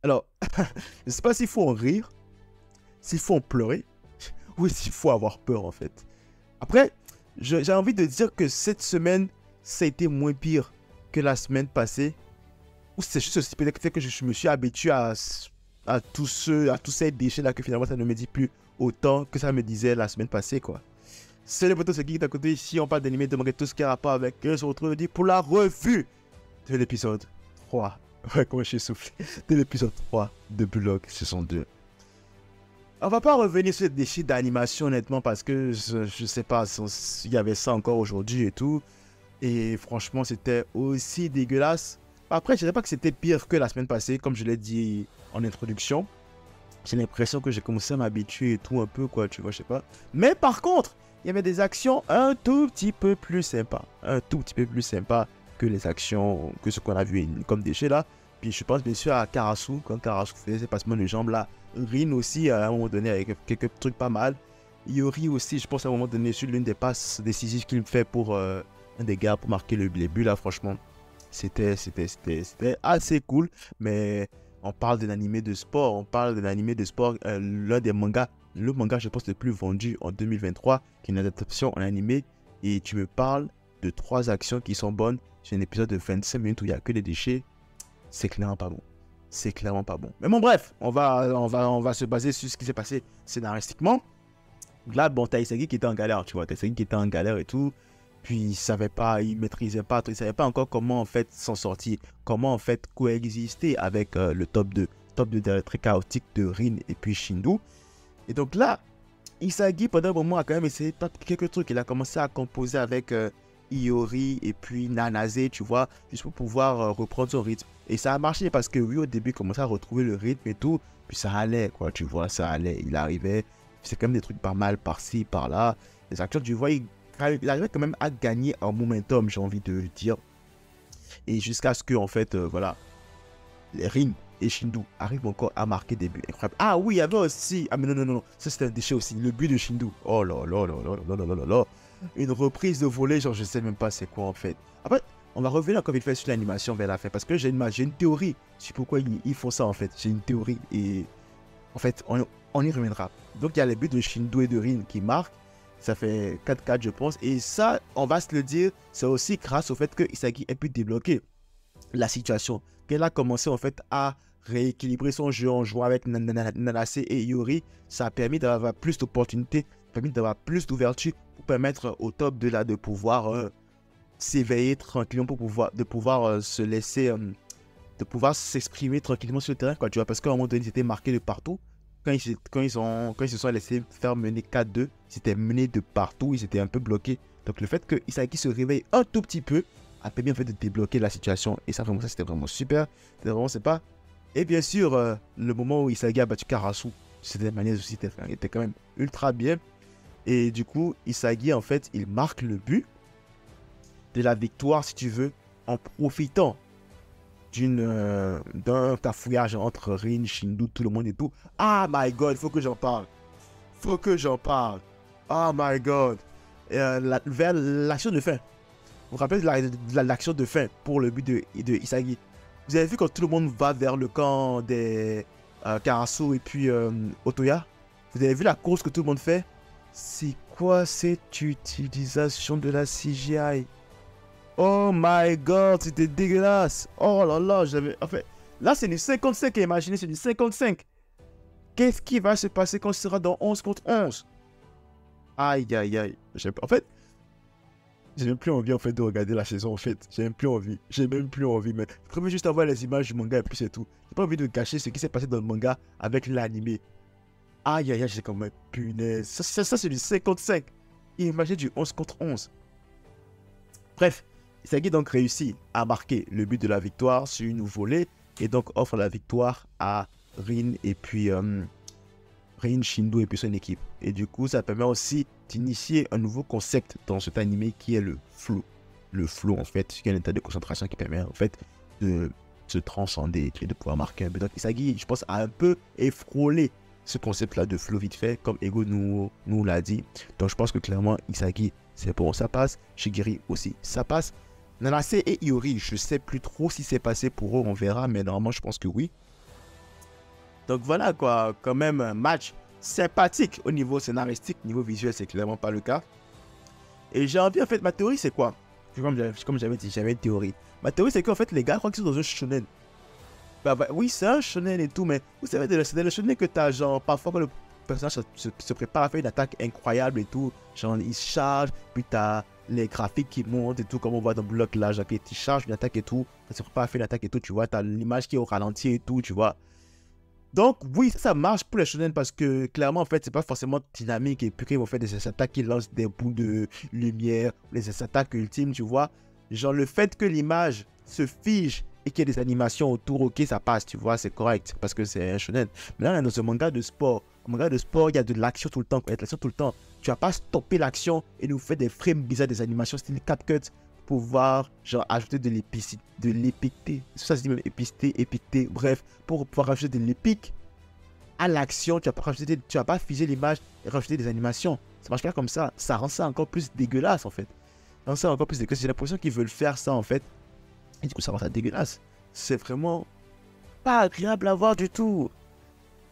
Alors, je ne sais pas s'il faut en rire, s'il faut en pleurer, ou s'il faut avoir peur, en fait. Après, j'ai envie de dire que cette semaine, ça a été moins pire que la semaine passée. Ou c'est juste aussi peut-être que je me suis habitué à tous ces déchets-là que finalement, ça ne me dit plus autant que ça me disait la semaine passée, quoi. C'est le poteau, c'est qui est à côté ici. On parle d'animé, de manga, tout ce qui a rapport avec eux. On se retrouve pour la revue de l'épisode 3. Ouais, comment je suis soufflé. De l'épisode 3 de Bullock saison 2. On va pas revenir sur les déchets d'animation, honnêtement, parce que je sais pas s'il y avait ça encore aujourd'hui et tout. Et franchement, c'était aussi dégueulasse. Après, je dirais pas que c'était pire que la semaine passée, comme je l'ai dit en introduction. J'ai l'impression que j'ai commencé à m'habituer et tout un peu, quoi, tu vois, je sais pas. Mais par contre, il y avait des actions un tout petit peu plus sympas. Un tout petit peu plus sympas que les actions, que ce qu'on a vu comme déchets là. Puis je pense bien sûr à Karasu, quand Karasu faisait ses passements de jambes là. Rin aussi, à un moment donné, avec quelques trucs pas mal. Yori aussi, je pense à un moment donné, sur l'une des passes décisives qu'il me fait pour un des gars pour marquer le but là, franchement. C'était assez cool, mais on parle d'un animé de sport, l'un des mangas, le manga je pense le plus vendu en 2023, qui est une adaptation en animé, et tu me parles de 3 actions qui sont bonnes sur un épisode de 25 minutes où il n'y a que des déchets, c'est clairement pas bon. C'est clairement pas bon. Mais bon bref, on va se baser sur ce qui s'est passé scénaristiquement. Là, bon, t'as Isagi qui était en galère, tu vois, t'as Isagi qui était en galère et tout. Puis il savait pas, il maîtrisait pas, il savait pas encore comment en fait s'en sortir, comment en fait coexister avec le top 2 très chaotique de Rin et puis Shindu. Et donc là, Isagi pendant un moment a quand même essayé de quelques trucs. Il a commencé à composer avec Iori et puis Nanase, tu vois, juste pour pouvoir reprendre son rythme. Et ça a marché parce que oui, au début, il commençait à retrouver le rythme et tout, puis ça allait, quoi, tu vois, ça allait. Il arrivait, c'est quand même des trucs pas mal par-ci, par-là. Les acteurs, tu vois, il arrivait quand même à gagner en momentum, j'ai envie de le dire. Et jusqu'à ce que, en fait, voilà, les Rin et Shindu arrivent encore à marquer des buts incroyables. Ah oui, il y avait aussi. Ah mais non, non, non, non. Ça c'était un déchet aussi. Le but de Shindu. Oh là là là là là là là là. Une reprise de volée, genre je sais même pas c'est quoi en fait. Après, on va revenir encore vite fait sur l'animation vers la fin. Parce que j'ai une théorie sur pourquoi ils font ça en fait. J'ai une théorie. Et en fait, on y reviendra. Donc il y a les buts de Shindu et de Rin qui marquent. Ça fait 4-4 je pense. Et ça, on va se le dire, c'est aussi grâce au fait que Isagi ait pu débloquer la situation. Qu'elle a commencé en fait à rééquilibrer son jeu en jouant avec Nanase et Yori. Ça a permis d'avoir plus d'opportunités, permis d'avoir plus d'ouverture pour permettre au top de là de pouvoir s'éveiller tranquillement, de pouvoir se laisser, de pouvoir s'exprimer tranquillement sur le terrain, quoi, tu vois, parce qu'à un moment donné, ils étaient marqués de partout. Quand ils se sont laissés faire mener 4-2, ils étaient menés de partout, ils étaient un peu bloqués. Donc le fait que Isaki se réveille un tout petit peu a permis en fait de débloquer la situation. Et ça, vraiment, ça c'était vraiment super. C'était vraiment sympa. Et bien sûr, le moment où Isagi a battu Karasu, c'était de manière aussi, était quand même ultra bien. Et du coup, Isagi, en fait, il marque le but de la victoire, si tu veux, en profitant d'un cafouillage entre Rin, Shindu, tout le monde et tout. Ah my god, faut que j'en parle. Faut que j'en parle. Oh my god. Vers l'action de fin. Vous vous rappelez de l'action de fin pour le but de Isagi. Vous avez vu quand tout le monde va vers le camp des Karasu et puis Otoya. Vous avez vu la course que tout le monde fait. C'est quoi cette utilisation de la CGI? Oh my god, c'était dégueulasse. Oh là là, j'avais... En fait, là c'est du 55, imaginez, c'est du 55. Qu'est-ce qui va se passer quand ce sera dans 11 contre 11? Aïe, aïe, aïe. En fait, j'ai même plus envie en fait de regarder la saison en fait. J'ai même plus envie. J'ai même plus envie. Mais je préfère juste avoir les images du manga et puis c'est tout. J'ai pas envie de gâcher ce qui s'est passé dans le manga avec l'animé. Aïe, aïe, aïe, j'ai quand même punaise. Ça c'est du 55. Imaginez du 11 contre 11. Bref. Isagi donc réussit à marquer le but de la victoire sur une volée et donc offre la victoire à Rin et puis Rin, Shindu et puis son équipe. Et du coup, ça permet aussi d'initier un nouveau concept dans cet animé qui est le flow. Le flow en fait, qui est un état de concentration qui permet en fait de se transcender et de pouvoir marquer un but. Donc Isagi, je pense, a un peu effrôlé ce concept-là de flow vite fait, comme Ego nous l'a dit. Donc je pense que clairement, Isagi, c'est bon, ça passe. Shigiri aussi, ça passe. Nanase et Iori, je sais plus trop si c'est passé pour eux, on verra, mais normalement je pense que oui. Donc voilà quoi, quand même un match sympathique au niveau scénaristique, niveau visuel, c'est clairement pas le cas. Et j'ai envie, en fait, ma théorie c'est quoi? Comme j'avais dit, j'avais une théorie. Ma théorie c'est qu'en fait, les gars, je crois qu'ils sont dans un shonen. Oui, c'est un shonen et tout, mais vous savez, c'est dans le shonen que t'as genre, parfois quand le personnage se prépare à faire une attaque incroyable et tout, genre il se charge, puis t'as les graphiques qui montent et tout, comme on voit dans Block là, genre il charge une attaque et tout, ça se prépare à faire une attaque et tout, tu vois, t'as l'image qui est au ralenti et tout, tu vois. Donc oui, ça marche pour les shonen parce que clairement en fait c'est pas forcément dynamique et puis qu'ils vont faire des attaques qui lancent des bouts de lumière, les attaques ultimes, tu vois. Genre le fait que l'image se fige et qu'il y ait des animations autour, ok ça passe, tu vois, c'est correct parce que c'est un shonen. Mais là on est dans un manga de sport. Un manga de sport, il y a de l'action tout le temps, quoi. Il y a de l'action tout le temps. Tu vas pas stopper l'action et nous faire des frames bizarres, des animations style CapCut pour pouvoir genre ajouter de l'épicté. Ça se dit même épicté, bref, pour pouvoir rajouter de l'épique à l'action, tu vas pas figer l'image et rajouter des animations. Ça marche pas comme ça. Ça rend ça encore plus dégueulasse en fait. Ça rend ça encore plus dégueulasse. J'ai l'impression qu'ils veulent faire ça en fait. Et du coup, ça rend ça dégueulasse. C'est vraiment pas agréable à voir du tout.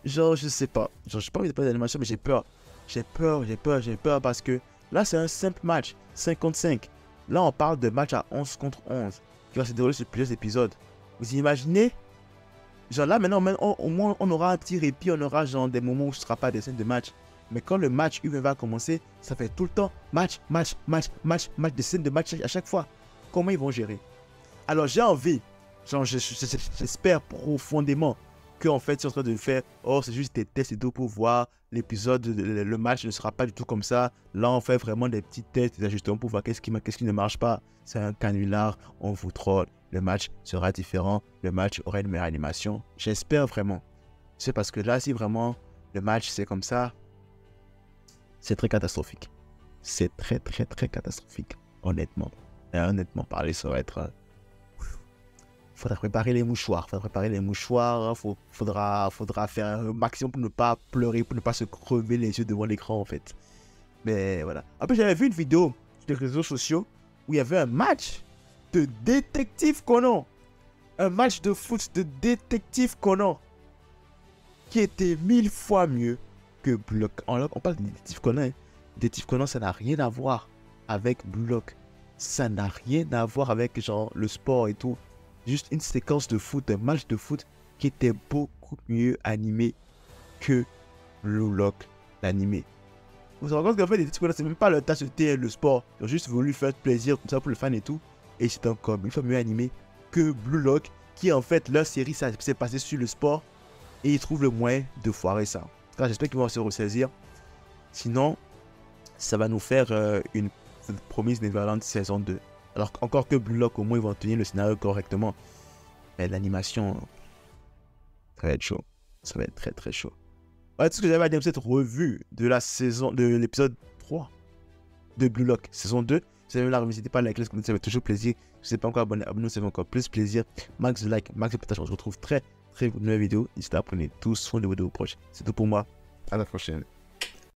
Genre, je sais pas. Genre, j'ai pas envie de parler d'animation, mais j'ai peur. J'ai peur parce que là, c'est un simple match. 5 contre 5. Là, on parle de match à 11 contre 11 qui va se dérouler sur plusieurs épisodes. Vous imaginez? Genre là, maintenant, au moins, on aura un petit répit. On aura genre des moments où ce ne sera pas des scènes de match. Mais quand le match lui va commencer, ça fait tout le temps match, des scènes de match à chaque fois. Comment ils vont gérer? Alors, j'ai envie, genre, j'espère profondément qu'en fait, ils sont en train de faire, oh, c'est juste des tests et tout pour voir l'épisode, le match ne sera pas du tout comme ça. Là, on fait vraiment des petits tests, des ajustements pour voir qu'est-ce qui ne marche pas. C'est un canular, on vous troll. Le match sera différent, le match aura une meilleure animation. J'espère vraiment. C'est parce que là, si vraiment le match c'est comme ça, c'est très catastrophique. C'est très catastrophique, honnêtement. Et honnêtement parler, ça va être... Faudra préparer les mouchoirs. Faudra faire un maximum pour ne pas pleurer, pour ne pas se crever les yeux devant l'écran en fait. Mais voilà. Après, j'avais vu une vidéo sur les réseaux sociaux où il y avait un match de détective Conan. Un match de foot de détective Conan qui était 1000 fois mieux que Block. On parle de détective Conan. Hein. Détective Conan, ça n'a rien à voir avec Block. Ça n'a rien à voir avec genre le sport et tout. Juste une séquence de foot, un match de foot qui était beaucoup mieux animé que Blue Lock, l'animé. Vous vous rendez compte qu'en fait, c'est même pas leur tasse de le sport. Ils ont juste voulu faire plaisir comme ça pour le fan et tout. Et c'est encore une fois mieux animé que Blue Lock, qui en fait, leur série, ça s'est passé sur le sport. Et ils trouvent le moyen de foirer ça. J'espère qu'ils vont se ressaisir. Sinon, ça va nous faire une Promise Neverland saison 2. Alors encore que Blue Lock, au moins, ils vont tenir le scénario correctement. Mais l'animation, ça va être chaud. Ça va être très chaud. Ouais, tout ce que j'avais à dire de cette revue de la saison, de l'épisode 3 de Blue Lock, saison 2. Si vous avez la n'hésitez pas à liker, ça fait toujours plaisir. Si vous n'êtes pas encore abonné, abonnez-vous, ça fait encore plus plaisir. Max de like, max de partage. On se retrouve très nouvelle vidéo. N'hésitez pas à prendre tous soin de vos proches. C'est tout pour moi. À la prochaine.